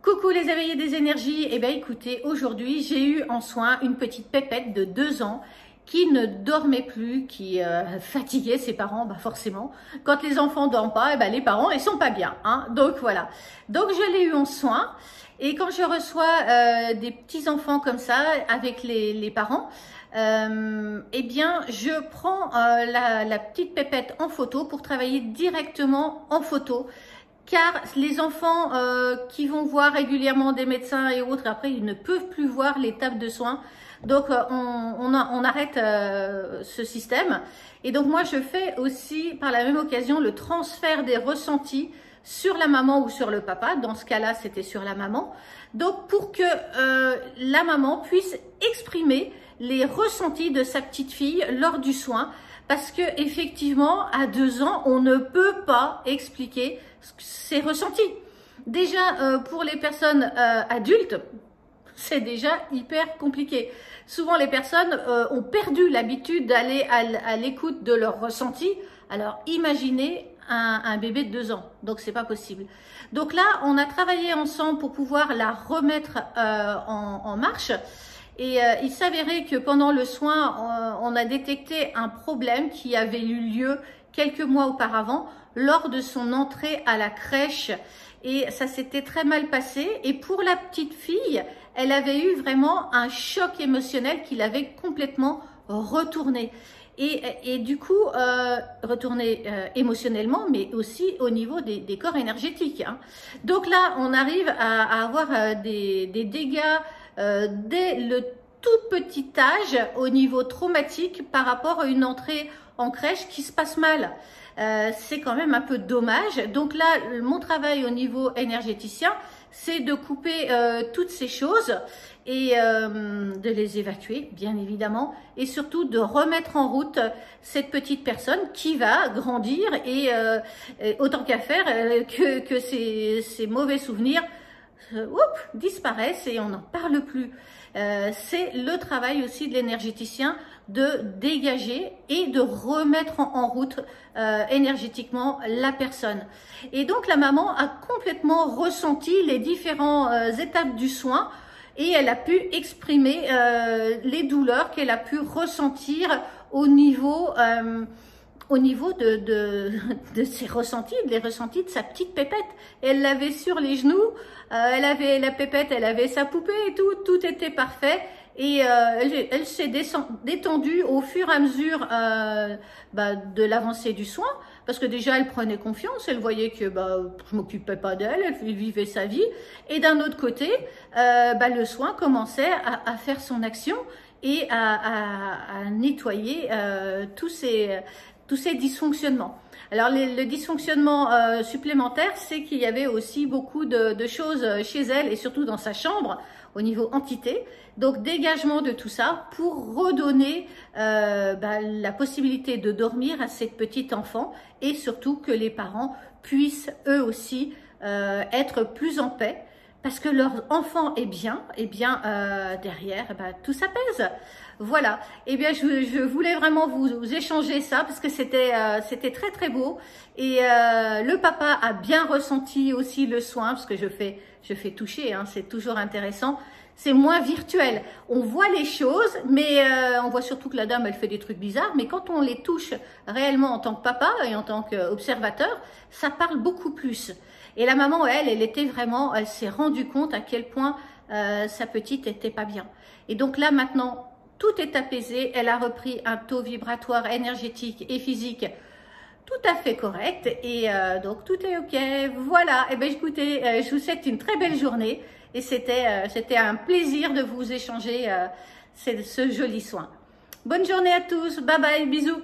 Coucou les éveillés des énergies, eh bien écoutez, aujourd'hui j'ai eu en soin une petite pépette de 2 ans qui ne dormait plus, qui fatiguait ses parents, bah forcément. Quand les enfants dorment pas, eh ben les parents ils sont pas bien, hein. Donc voilà. Donc je l'ai eu en soin et quand je reçois des petits enfants comme ça avec les parents, eh bien je prends la petite pépette en photo pour travailler directement en photo. Car les enfants qui vont voir régulièrement des médecins et autres, après ils ne peuvent plus voir les tables de soins. Donc on arrête ce système. Et donc moi je fais aussi par la même occasion le transfert des ressentis sur la maman ou sur le papa. Dans ce cas-là c'était sur la maman. Donc pour que la maman puisse exprimer les ressentis de sa petite fille lors du soin. Parce que effectivement, à 2 ans, on ne peut pas expliquer ses ressentis. Déjà, pour les personnes adultes, c'est déjà hyper compliqué. Souvent, les personnes ont perdu l'habitude d'aller à l'écoute de leurs ressentis. Alors, imaginez un bébé de 2 ans. Donc, c'est pas possible. Donc là, on a travaillé ensemble pour pouvoir la remettre en marche. Et il s'avérait que pendant le soin, on a détecté un problème qui avait eu lieu quelques mois auparavant lors de son entrée à la crèche. Et ça s'était très mal passé. Et pour la petite fille, elle avait eu vraiment un choc émotionnel qui l'avait complètement retourné. Et du coup, retourné émotionnellement, mais aussi au niveau des corps énergétiques, hein. Donc là, on arrive à avoir des dégâts dès le tout petit âge au niveau traumatique par rapport à une entrée en crèche qui se passe mal. C'est quand même un peu dommage. Donc là, mon travail au niveau énergéticien, c'est de couper toutes ces choses et de les évacuer, bien évidemment, et surtout de remettre en route cette petite personne qui va grandir et autant qu'à faire que ces mauvais souvenirs disparaissent et on n'en parle plus. C'est le travail aussi de l'énergéticien de dégager et de remettre en route énergétiquement la personne. Et donc la maman a complètement ressenti les différentes étapes du soin et elle a pu exprimer les douleurs qu'elle a pu ressentir au niveau de ses ressentis, les ressentis de sa petite pépette. Elle l'avait sur les genoux, elle avait la pépette, elle avait sa poupée et tout était parfait. Et elle s'est détendue au fur et à mesure de l'avancée du soin, parce que déjà elle prenait confiance, elle voyait que je m'occupais pas d'elle, elle vivait sa vie. Et d'un autre côté, le soin commençait à faire son action et à nettoyer tous ces dysfonctionnements. Alors le dysfonctionnement supplémentaire, c'est qu'il y avait aussi beaucoup de choses chez elle et surtout dans sa chambre au niveau entité. Donc dégagement de tout ça pour redonner la possibilité de dormir à cette petite enfant et surtout que les parents puissent eux aussi être plus en paix. Parce que leur enfant est bien, et bien derrière, tout s'apaise. Voilà. Eh bien, je voulais vraiment vous échanger ça parce que c'était très beau. Et le papa a bien ressenti aussi le soin parce que je fais toucher, hein, c'est toujours intéressant. C'est moins virtuel. On voit les choses, mais on voit surtout que la dame, elle fait des trucs bizarres. Mais quand on les touche réellement en tant que papa et en tant qu'observateur, ça parle beaucoup plus. Et la maman, elle s'est rendue compte à quel point sa petite était pas bien. Et donc là, maintenant, tout est apaisé. Elle a repris un taux vibratoire énergétique et physique tout à fait correct. Et donc, tout est OK. Voilà. Et bien, écoutez, je vous souhaite une très belle journée. Et c'était un plaisir de vous échanger ce joli soin. Bonne journée à tous. Bye bye. Bisous.